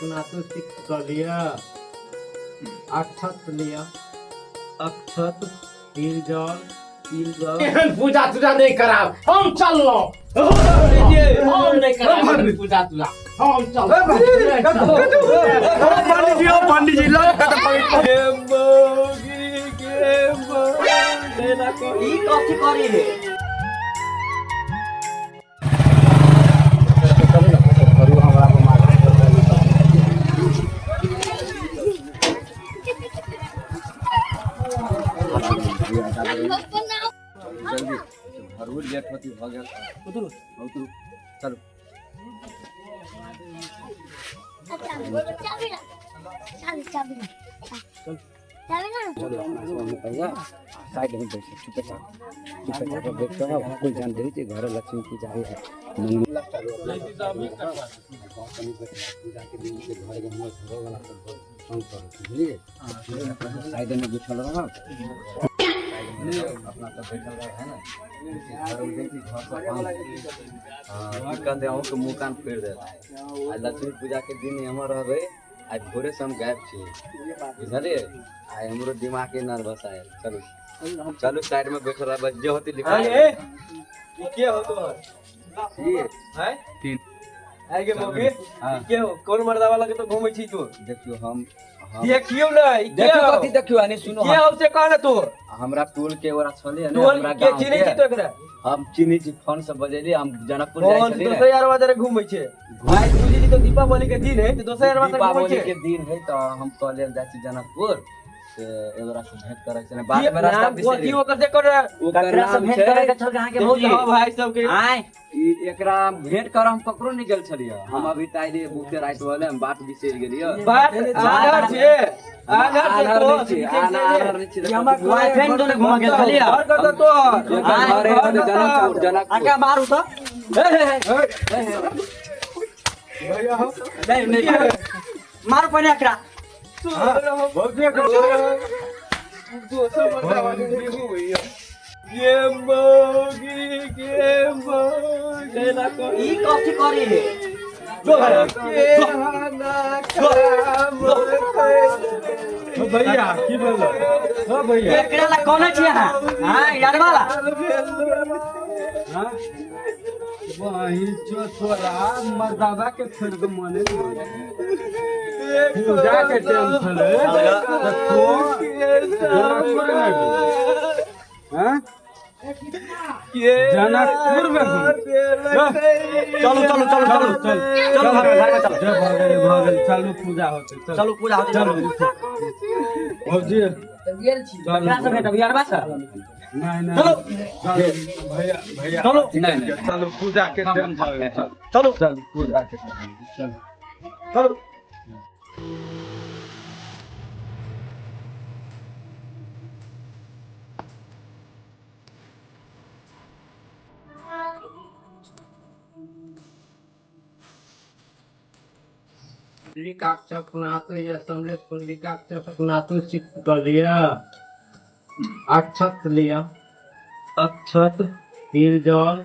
पुनातु six लिया, अक्षत लिया, अक्षत तिल जल, पूजा तुजा नहीं करा, हम चल लो। हम नहीं करा पूजा तुजा, हम चल। पंडित जी लो ई कथि करी रे? जल्दी भरपूर लेट होती भाग गया। उतरो उतरो चलो साइड में बैठो चुपचाप बैठ कर कोई जान दे थी घर लक्ष्मी पूजा है पूजा के दिन के घर में हम घर वाला सब बुझलिए साइड में बिछल रहा अपना तो बैठल रहा है ना घर में देखी घर से कहते हैं तो मुँह कान फेर दे आज लक्ष्मी पूजा के दिन हम रहे आज भोरे से हम गायब छे बुझलिए आज हमरो दिमाग के नर्वस आए चलो चलो साइड में बैठ रहा बस जो होती लिखा ये क्या हो तो ये है तीन आगे मौके हां क्या हो कौन मर्दा वाला के तो घूमै छी तू देखियो हम देखियो नहीं देखियो कथि देखियो आने सुनो क्या हो से कहले तू हमरा टोल के ओरा छले ना टोल हमरा के गांव चिन्ह छी तो एकरा हम चिन्ह छी फोन से बजेली हम जनकपुर जाय कौन छली दोसर यार बाजार घूमै छे भाई पूजी तो दीपावली के दिन है तो दोसर यार बाजार घूमै दीपावली छे के दिन है तो हम कॉलेज जाय छी जनकपुर से एगोरा से भेंट करे छले बाद में रास्ता वो बिसरि की ओकर से कर ओकरा से भेंट करे के चल कहां के भौजी हां भाई सब के आय एकरा भेंट कर हम ककरो नहीं गेल छलिए हम अभी ताइले बुके रात वाले हम बात बिसरि गेलिए बात आधार छे आधार छे तो हमर बॉयफ्रेंड दोने घुमा गेल छलिए और कर तो घरे जनकपुर आका मारू तो भैया हो नहीं मार पने एकरा बहुत ई कथि करी रे भैया की बोल हो भैया एकरा ला कोन छी हां हां यार वाला वही जो छोरा मर्दावा के छोड़ के मने पूजा के टेंशन है तो हां जनकपुर में चलो चलो चलो चलो चलो चलो भागल चलो पूजा होते चलो पूजा होते चलो भौजी गेल छी एकरा से भेट यार बा नहीं नहीं चलो भैया भैया चलो नहीं चलो पूजा के टेंशन चलो चलो पूजा के चलो चलो लिया, अक्षत लिया, अक्षत तिल जल,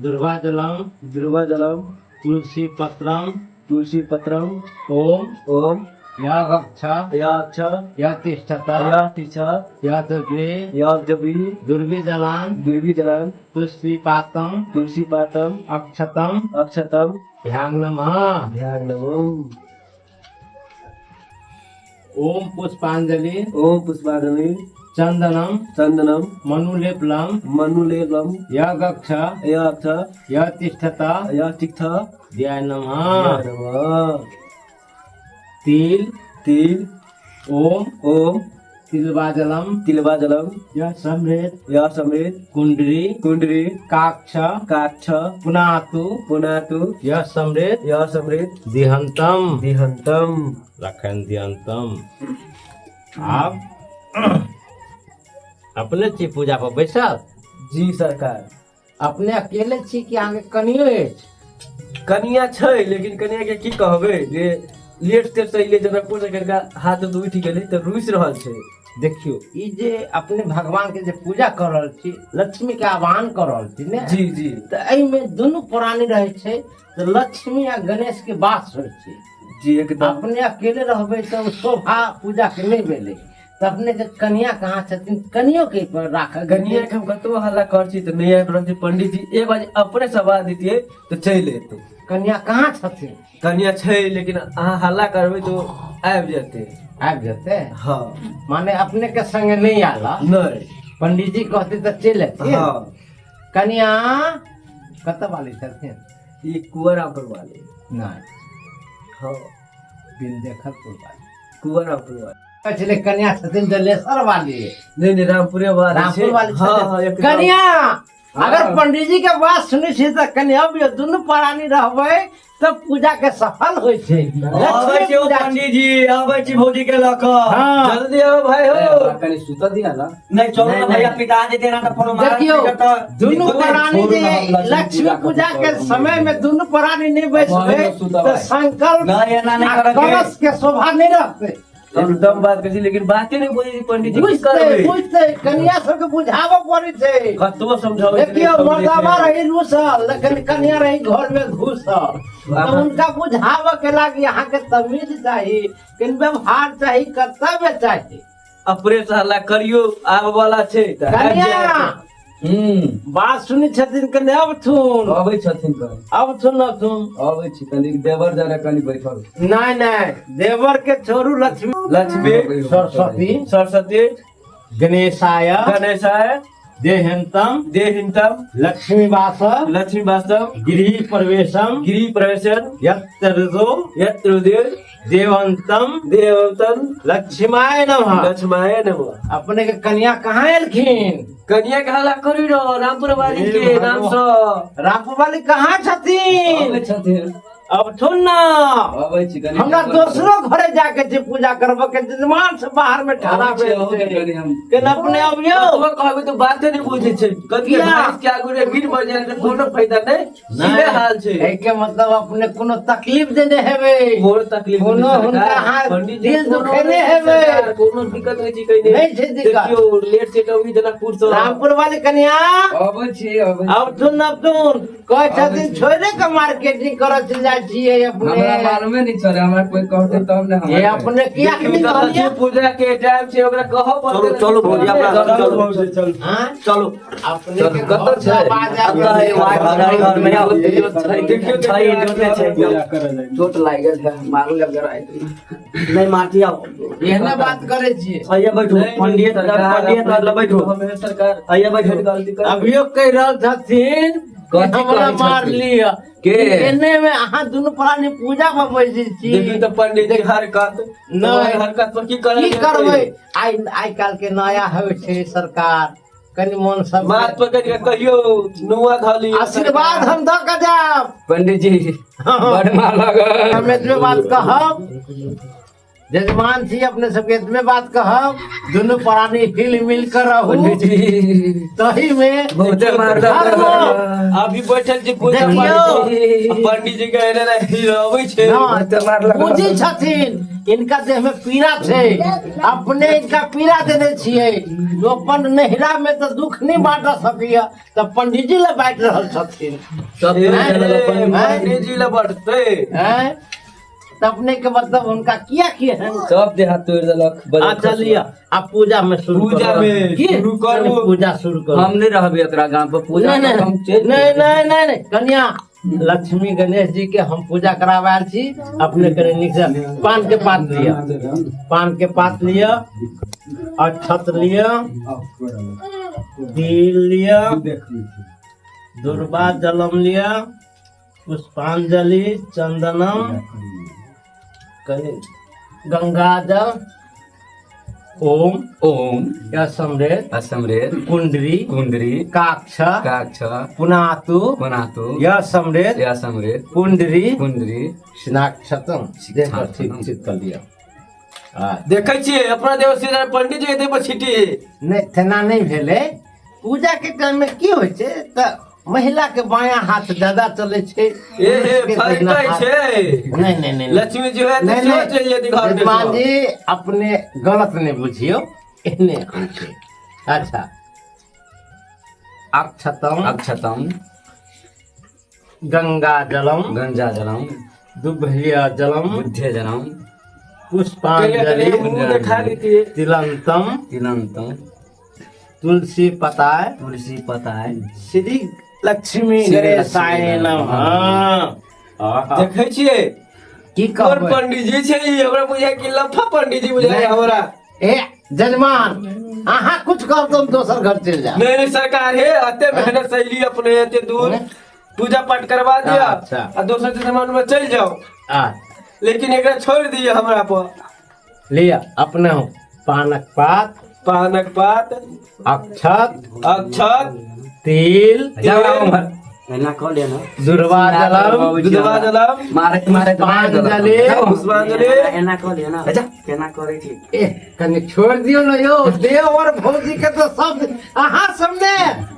दुर्वा जलम, तुलसी पत्रम, ओम या रक्षा या तिष्ठता या दग्रे दुर्वी जलान तुलसी पातम अक्षतम ध्यान नमः ओम पुष्पांजलि चंदनम मनुलेपलम या गच्छ या तिष्ठता ध्यान नमः तिल ओम तिलवाजलम या समृत कुंडरी काक्ष पुनातु या समृत दिहंतम रखन दिहंतम। आप अपने छी पूजा पर बैसल? जी सरकार अपने अकेले छी कि आगे कनियो अछि? कनिया छै लेकिन कनिया के की कहबे जे लेट से सही जनकपुर से करके हाथ तो उठ गेलै त रुइस रहल छै। देखियो ई जे अपने भगवान के जे पूजा कर रहल छी, लक्ष्मी के आह्वान कर रहल छी ने, जी जी त एहि में दुनू प्राणी रहे छै, त लक्ष्मी आ गणेश के वास होइ छै। जी एकदम अपने अकेले रहबै त शोभा पूजा के नहीं भेलै। त अपने के कन्या कहाँ छथिन, कनियो के पर राखल कनिया के हम कतो हल्ला कर छी त नहीं आबि रहल छै। पंडित जी एक बार अपने सवाल दितियै तो चल एतै। कन्या कहाँ छथिन? कनिया छै लेकिन अहाँ हल्ला करबै तो आबि जेतै। आबि जेतै? हाँ माने अपने के संगे नहीं आला, नहीं पंडित जी कहते तो चल अयथिन। हाँ कन्या कत वाली छथिन? ये कुंवरापुर वाले। नहीं, हाँ बिन देखल पुर वाली। कुंवरापुर वाले पछले कन्या छथिन जलेश्वर वाली। नहीं रामपुरे वाले रामपुर छै। वाली हाँ छथिन। हाँ एकदम। कन्या अगर पंडित जी के बात सुनी छी त कन्या भी दुनू प्राणी रहबै तब पूजा के सफल होइ छै। आबै छी ओ पंडित जी, आबै छी भौजी के लक। हाँ। जल्दी आओ भाई हो। कनी सुत दिया ना। नहीं चलो नहीं, ना भैया नहीं। पिता जी देना तो फोन मार देखियो दुनू प्राणी जे लक्ष्मी पूजा के समय में दुनू प्राणी नहीं बैठबै तो संकल्प नहीं एना नहीं आ करके। कलश के शोभा नहीं रखते। एकदम बात कर लेकिन बातें नहीं बोली पंडित जी की बुझते करबै। बुझते कन्या सबके बुझावा पड़ै छै। कतबो समझाओ देखियो मर्दावा रही रूसल लेकिन कन्या रही घर में घुसल, तो उनका बुझावा के लागी यहाँ के तमीज चाहिए, किन व्यवहार चाहिए, कर्तव्य चाहिए। अपने से हल्ला करियो आब वाला छै त आबि कन्या जायत। बात सुनी छथिन कन्या अब थुन अबै छथिन त अब थुन अबै छी कनी देवर जरा कनी बैठल। नहीं नहीं देवर के छोड़ू लक्ष्मी लक्ष्मी सरस्वती सरस्वती गणेशाय गणेशाय देहंतम देहिंतम लक्ष्मी वास लक्ष्मी वास्तव गृह प्रवेशम गिरी प्रवेशन यत्रो यत्रुदेव देवंतम देवतम लक्ष्माय नमः। लक्ष्माय नमः। अपने के कन्या कहाँ एलखिन? कन्या के हल्ला करी रहो रामपुर वाली के नाम से। रामपुर वाली कहाँ छथिन? अबै छथिन अब थुन ना अबै छी कनी। हमरा दोसरो घरे जाके जे पूजा करबो के जजमान से बाहर में ठहरा कनी हम केन अपने अबियो। तो कहबे तो बाते नहीं बुझे छै। कथि किया? भाइस के आगू रे गिर बजे के कोनो फायदा नहीं। सीधे हाल छै। एके मतलब अपने कोनो तकलीफ देने हेबे, कोनो तकलीफ कोनो नहीं हुनका सरकार। हाथ पंडित जी दिल कोनो दुखेने नहीं हेबे। सरकार, कोनो दिक्कत नहीं छी कहीं नहीं छै दिक्कत। देखियो लेट से कभी जनकपुर से रामपुर वाली कन्या अबै छी अबै अब तुम कहे छथिन छोड़े के मार्केटिंग करऽ चल जाइ छियै अपने। हमरा मालूमे नहीं चले, हमरा कोई कहते तब ने ये हमरा अपने किया के नहीं लक्ष्मी कहलिए? पूजा के टाइम से ओकरा कहो चलो चलो भौजी अपना चलो चलो हाँ? चलो अपने के कतऽ घर से छै? आवाज आ अब तो गेल। ये हमारे घर में आओ देखियो छई जोते छै चोट लाग गेल है मारू लग रहा है। नहीं माटी आओ एहने बात करे छियै। आइए बैठो पंडित पंडित बैठो हमें सरकार आइए बैठो गलती कर अभियो कह रहल छथिन कि कथी हमरा कहै मार छथिन? लिया के? एने में अहाँ दुनू प्राणी पूजा में बैठे छी। देखियो तो पंडित जी हरकत नहीं। हरकत पर की करे की करबै? आइ काल के नया होइ छै सरकार, कनि मन सब बात पकड़ के कहियो नुआ धली आशीर्वाद हम दऽ के जाब। पंडित जी बड़ मार लगल। हम एतबे बात कहब, जजमान छी अपने सबके एतबे बात कहब, दुनू प्राणी हिल मिल कर रहू पंडित जी तही में बहुते मार धर्म। अभी बैठल छी पूजा देखियो। पंडित जी के एने हिलाबै छै बहुते मार लगल। पूजी छथिन, इनका देह में पीड़ा छै, अपने इनका पीड़ा देने छियै। जो अपन नहिरा में तो दुख नहीं बांट सकिया, तो पंडित जी ले बांट रहल छथिन। सब पंडित जी ले बढ़ते हैं? तो अपने के मतलब उनका किया किए हैं? सब देह हाथ तोड़ देलक। अच्छा लिया आप पूजा में शुरू पूजा करो। में की? शुरू करू। पूजा शुरू करो। हम नहीं रहबे एकरा गांव पर पूजा नहीं हम नहीं चल नहीं नहीं नहीं नहीं कन्या लक्ष्मी गणेश जी के हम पूजा करावाल छी। अपने करे नीक से पान के पात लिया, पान के पात लिया, अक्षत लिया, तिल लिया, दुर्वा जलम लिया, पुष्पांजलि, चंदनम, गंगा जल, ओम ओम या समृत असमरेत कुंडरी कुंडरी काक्ष काक्ष पुनातु पुनातु या समृत या समरेत कुंडरी कुंडरी स्नाक्षतम देखकर ठीक ठीक कर लिया। देखे छियै अपना देव श्री पंडित जी एते पर छिटी नहीं तेना नहीं भेले। पूजा के क्रम में की होइ छै त महिला के बायां हाथ ज्यादा चले छे। ए हे दाहिना फरक हाथ- छै। नहीं नहीं नहीं लक्ष्मी जो है तो नहीं, सेहो नहीं। चलि जेती घर में। यजमान जी अपने गलत नहीं बुझियो, इन्हें आंचे। अच्छा, अक्षतम अक्षतम गंगा जलम गंजा जलम दुभ्य जलम बुद्धे जलम पुष्पांजलि मुंह देखा लीजिए। तिलंतम तिलंतम तुलसी पताय तुलसी पताय श्री लक्ष्मी श्री गणेशाय लक्ष्मी नमः। आहा। देखै छियै की कोन कहबै? पंडित जी छै ई? हमरा बुझाय कि लफा पंडित जी बुझाय नहीं। हमरा। ए जजमान, अहाँ कुछ कर तुम दोसर घर चल जा। नहीं नहीं सरकार है अते मेहनत से ली अपने एते दूर पूजा पाठ करवा दिया अच्छा। और दूसरे जमाने में चल जाओ, आ लेकिन एकरा छोड़ दिए हमरा पर। लिया अपने हो पानक पात पानक पात अक्षत अक्षत तिल तेल, एना कर लेना दुर्वा जलम दुधवा जलम मारे मारे पुष्पांजलि पुष्पांजलि एना कर लेना केना करे छी ए कनी छोड़ दियो न यो देव और भौजी के तो सब अहाँ सबने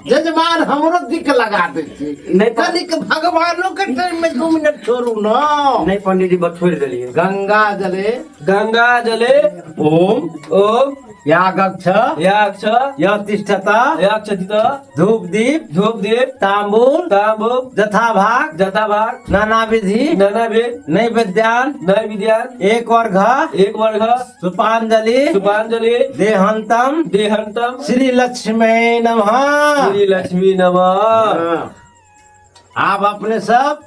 जजमान हमरो दिक लगा दे छी। नहीं कनी के भगवानो के टाइम में 2 मिनट छोड़ू न। नहीं पंडित जी बस छोड़ देलिए। गंगा जले गंगा जले ओम ओम यागक्ष याक्ष यतिष्ठता याक्षतित धूप दीप धूप दीप तांबूल तांबूल जथा भाग जता भाग नाना विधि नाना भेद नैवेद्यान नय विद्यान एक वर्घ एक वर्ग सुपांजलि सुपांजलि देहंतम देहंतम श्री लक्ष्मी नमः। श्री लक्ष्मी नमः। आप अपने सब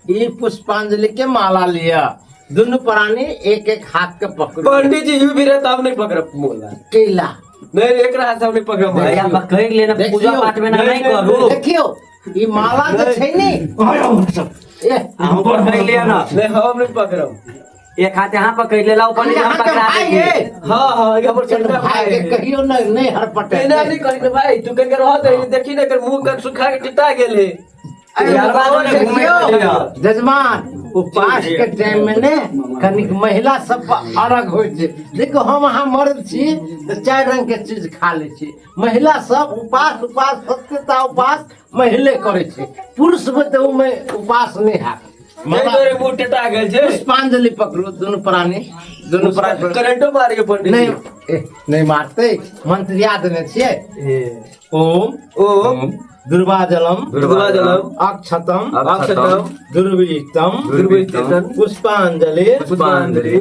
ये पुष्पांजलि के माला लिया, दोनों प्राणी एक एक हाथ के पकड़ो। पंडित जी भी रहता हम नहीं पकड़ मोला केला नहीं एक रहा से हम नहीं पकड़ मोला। भैया बस कह लेना देखियो, पूजा पाठ में ना नहीं, नहीं नहीं, करू। देखियो ये माला जो छै नी ए हम पर कह लिया ना नहीं हम नहीं पकड़म। एक हाथ यहाँ पकड़ लेला ऊपर नीचे हम यहाँ के पकड़ा भाई देंगे। है। हाँ हाँ यहाँ पर चल चंदा भाई के कहियो नहीं हरपटे। ना नहीं कहीं भाई तू कहीं रहत है देखी ना कर मुंह कर सुखा के टिटा गेले। अरे यार, बाबा बाद में घूमे देखियो, के जजमान उपवास के टाइम में ने कनिक महिला सब अलग होय छै। देखो हम अहाँ मर्द छी तो 4 रंग के चीज खा ले छी, महिला सब उपास सत्यता उपास महिले करे छै, पुरुष में तो में उपास नहीं है। नहीं तोरे मुंह टिटा गेल छे। पुष्पांजलि पकड़ो दोनों प्राणी करंटो मार के पंडित नहीं जी। नहीं मारते, मंत्र याद नहीं छिए। ओम ओम दुर्वा जलम दुर्वा जलम अक्षतम अक्षतम दुर्वितम दुर्वितम पुष्पांजलि पुष्पांजलि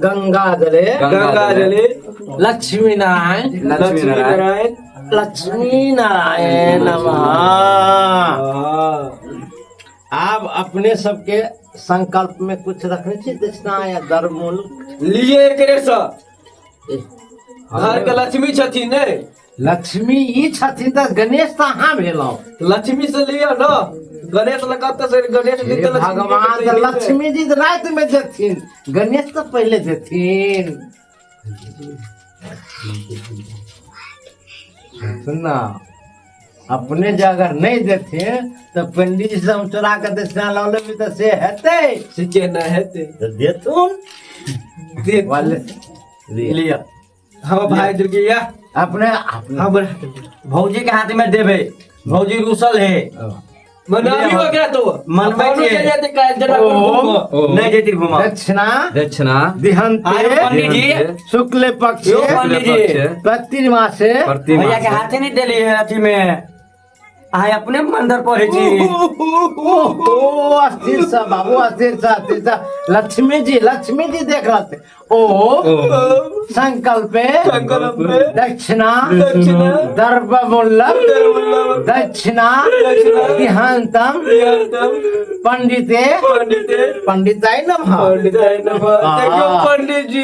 गंगा जले गंगा जले लक्ष्मी नारायण लक्ष्मी नारायण लक्ष्मी नारायण नमः। आप अपने सबके संकल्प में कुछ रखने छी दक्षिणा या दरमूल लिए करे सा घर के लक्ष्मी छथिन ने लक्ष्मी ई छथिन त गणेश त अहाँ भेलौं। लक्ष्मी से लियो ना गणेश लगत से गणेश दिन तो भगवान त लक्ष्मी जी रात में जेथिन, गणेश तो पहले जेथिन। सुनना अपने जे अगर नहीं देथिन तो पंडित जी से हम चोरा के दक्षिणा लौ लेबी तो से हेतै सिके न हेते तो देथुन दे वाले लिया हम भाई दुर्गिया अपने अपने हम भौजी के हाथ में देबे, भौजी रुसल है मनावी हो गया तो मन में के के- जाते काल जना ओम नहीं देती घुमा। दक्षिणा दक्षिणा आयो दिहंते पंडित जी शुक्ल पक्ष यो पंडित जी प्रतिमासे भैया के हाथे नहीं देली है अथी में आय अपने मंदिर पढ़े छी। ओ अस्थिर सा बाबू अस्थिर सा लक्ष्मी जी देख रहे थे। ओ संकल्पे दक्षिणा दक्षिणा दर्पमुल्लभ दक्षिणा दिहांतम पंडिते पंडिताय नमः। देखो पंडित जी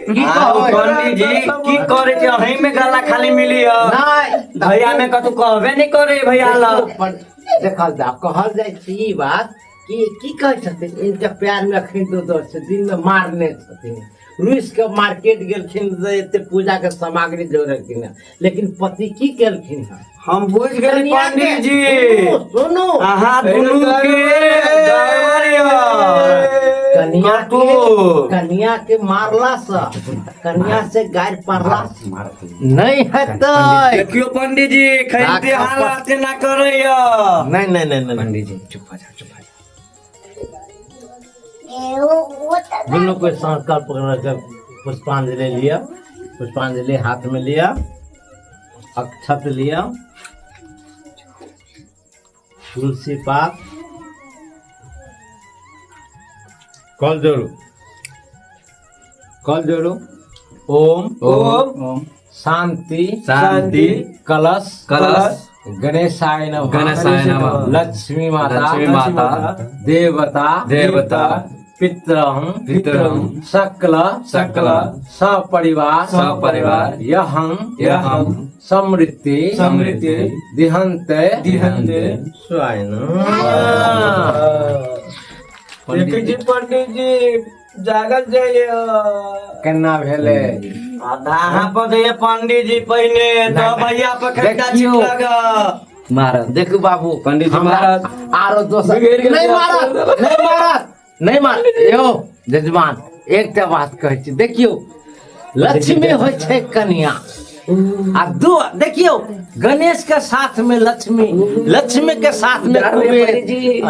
की कहबै? पंडित जी की करे छी अहीं में गला खाली मिली है नहीं भैया में कतु कहबे नहीं करे भैया ला। देखल जा कहल जाइ छै ई बात कि की कहै छथिन इनका प्यार में अखन तो दर छै दिन में मारने छथिन रुइस के मार्केट गेलखिन जे एते पूजा के सामग्री जोड़लखिन है, लेकिन पति की केलखिन है हम बुझ गेली पंडित जी सुनो अहाँ दुनू के गड़बड़िया। कनिया कन्या के मारला कन्या से गाय पारला नहीं हेतै। देखियो पंडित जी खरीदे हालात ना करैया। नहीं नहीं नहीं नहीं पंडित जी चुप हो जा। दोनों को संकल्प कर पुष्पांजलि लिया, पुष्पांजलि हाथ में लिया, अक्षत लिया, तुलसी पात, कल जोड़ो, ओम शांति शांति कलश कलश गणेशाय नमः, गणेशाय नमः, लक्ष्मी माता लक्ष्मी माता, देवता देवता, पितरं सकल सपरिवार यहं समृद्धि दिहन्ते स्वाय देखिए जी पंडित जी जागल जाइए। केना भेले आधा पर दे पंडित जी पहले तो भैया पे खड्डा देखियो। लगा। महाराज देखो बाबू पंडित जी हमरा महाराज आरो दोसर नहीं मार यो जजमान एकटा बात कहै छी। देखियो लक्ष्मी होइ छै कन्या आ दो देखियो गणेश के साथ में लक्ष्मी के साथ में कुबेर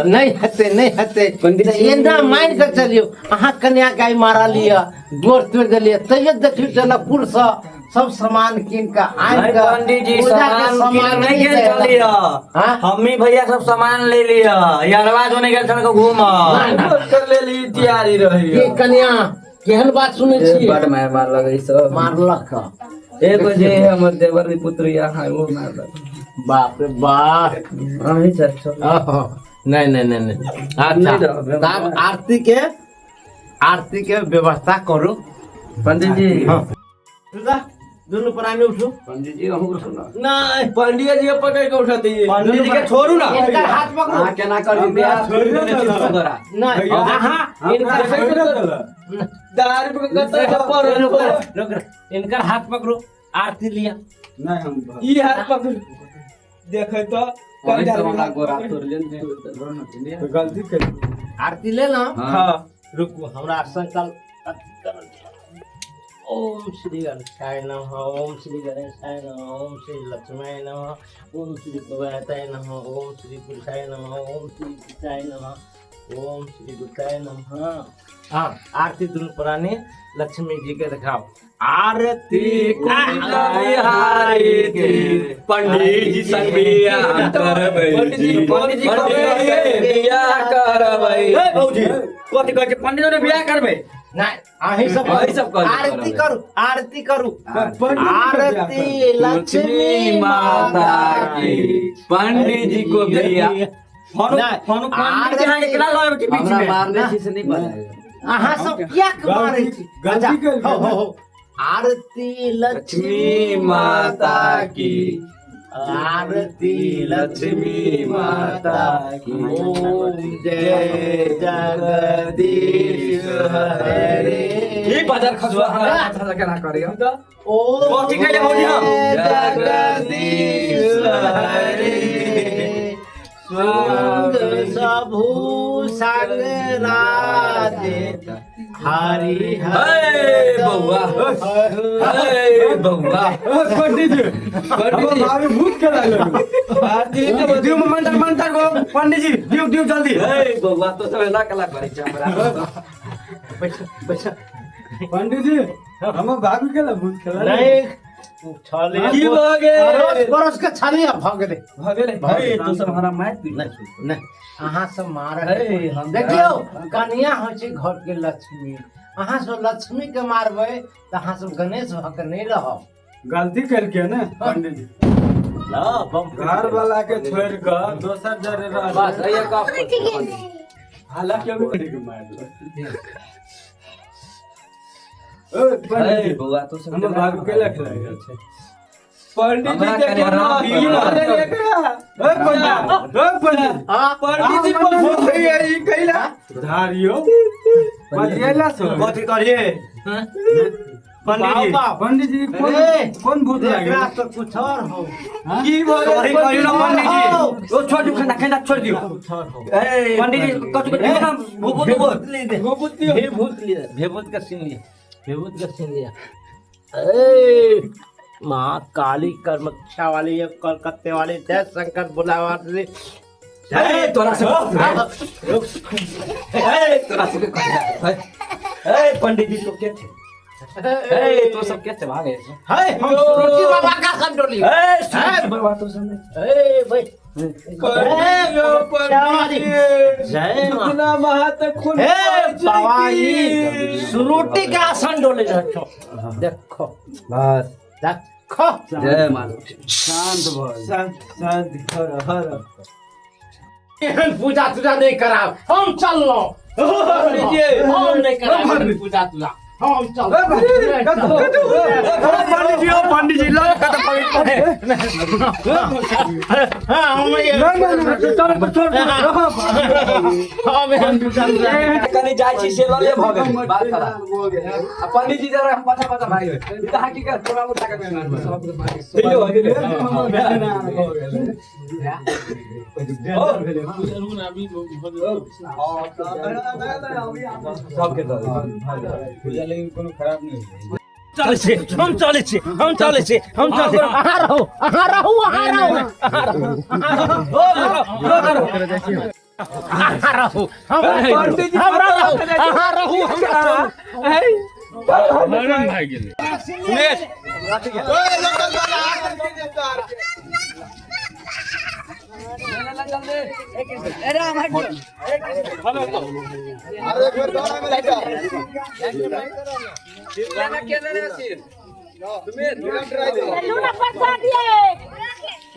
नहीं हेते पंडित जी। एना मान के चलियो। अहाँ कन्या गाय मारा लिया, डोर तोड़ देलिए, तैयो देखियो जनकपुर से सब सामान कीन के आन नहीं के पंडित जी पूजा के सामान नहीं नहीं गेल देलक। चलिया। हाँ? हम्मी भैया सब सामान ले लिया। यारवा जो नहीं गेल छल को घूमा। कर ले ली तैयारी रही ये कन्या केहन बात सुनै छी? बड़ मार लगे सब मारलक एगो जे हमर देवर री पुत्र यहाँ वो मार बाप रे बाप। अही चल ओहो, नहीं नहीं अच्छा रहो, तब आरती के व्यवस्था करू। पंडित जी हाँ दोनों प्राणी उठू। पंडित जी हमको सुना नहीं पंडित जी पकड़ के उठाते हैं। पंडित जी के छोड़ू ना। इनका हाथ पकड़ो। हां केना कर दिया छोड़ दो ना। नहीं हाँ इनका दार पे रुक इनका हाथ पकड़ो। आरती लिया नहीं हम ये हाथ पकड़ देखे तो गलती कर आरती ले लो। हाँ रुको हमरा संकल्प ओम श्री गणेशाय नमः, ओम श्री गणेशाय नमः, ओम श्री लक्ष्मीय नमः, ओम श्री भगवताय नमः, ओम श्री पुरुषाय नमः, ओम श्री कृष्णाय नमः, ओम श्री गुप्ताय नमः। हाँ आरती दोनों पुराने लक्ष्मी जी के दिखाओ। आरती बिहारी के पंडित जी संग बियाह करबै जी पंडित जी बियाह करबै ए भौजी कथि कहै छै पंडित जी बियाह करबै? नहीं अही सब करू। आरती करू आरती करू। पंडित आरती लक्ष्मी माता की पंडित जी को बियाह फोन पंडित जी एकला लगे के बीच हमरा में मारने छी से नहीं पता अहाँ सब क्या मारे छी? गलती अच्छा, कर हो। आरती लक्ष्मी माता की आरती लक्ष्मी माता की। ओम जय जगदीश हरे। ई बाजार खसुआ अच्छा केना करियो ओम कथि कहले भौजी हम? जगदीश हरे। संग सबू संग राजे हरि हे बउआ हे बउआ पंडित जी भाभी भूत करा लो। दियो मंत्र को पंडित जी दियो जल्दी। हे बउआ तो सब ना कला करै छै हमरा पैसा पंडित जी हम भाभी के भूत करा नहीं छाले की भागे? बरस के छाले भागे भागे हे तो सब हमरा मार पी नहीं अहाँ सब मार हे हम देखियो कन्या होइ छै घर के लक्ष्मी। अहाँ सब लक्ष्मी के मारबै त अहाँ सब गणेश भक्त नहीं रहब। गलती करके ना पंडित जी ला बम घर वाला के छोड़ कर दोसर जरे रह बस ये का हालांकि अभी कड़ी के मार लो। ओ हे पंडित बउआ तो सब हम भाभी के लख लगे पंडित जी हमरा के करे कोनो हराम ही कर मारे लेकरा। ओ पंडित ओ पंडित पंडित जी पर भूत है ई कइला धारियो पजिएला सो कथि करिए? पंडित जी पंडित जी कौन भूत लागे एकरा तो कुछ और हो की सॉरी कहियो ना पंडित जी ओ छोड़ दियो खंडा छोड़ दियो कुछ और हो पंडित जी कछु के दियो ना भूत भेभूत का सीन लिया ए माँ काली कर्मक्षा वाली है कलकत्ते वाली जय शंकर बुलावा रे तोरा से पंडित जी तो क्या थे तो सब क्या थे भागे है हम सुरुचि बाबा का संडोली बाबा तो सब भाई जय माँ इतना महत खून हे बाबाजी सुरुटि का आसन डोले रखो देखो बस देखो जय माता शांत हर हर एहन पूजा तुजा नहीं कराओ हम चल लो हम नहीं कराओ पूजा तुजा हम चल पंडित जी लोग का तो कनी जाय छी से लले भ गेल बात करा आ पंडित जी जरा हम पाछा पाछा भाग गए त हकीकत थोड़ा मोटा का मेहमान सब के दो लेकिन कोनो खराब नहीं हम चले छी अहाँ रहू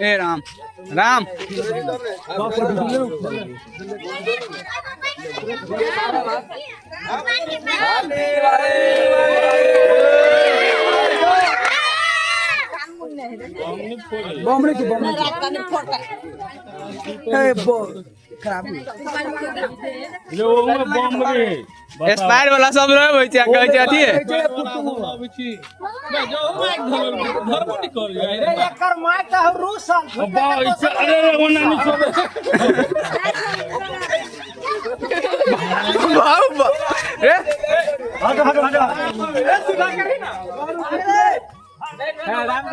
ए राम राम बमरे की एक्सपायर वाला सब रहे होय छै कहै छै अथी एकर माय का रूसल अरे ओना नहीं छोड़े ए ए सुधा करी ना राम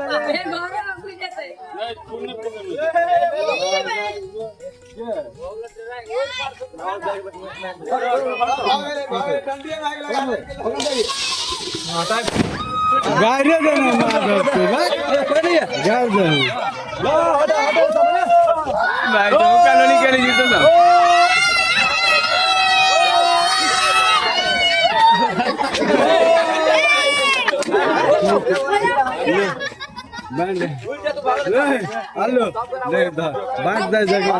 गाड़ी देना भाई तो कॉलोनी के लिए तो हेलो देख दा बात दे जगह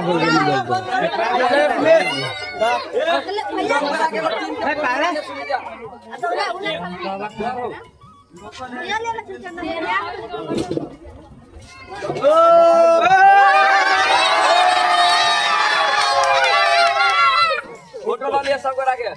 फोटो वाले सब करा के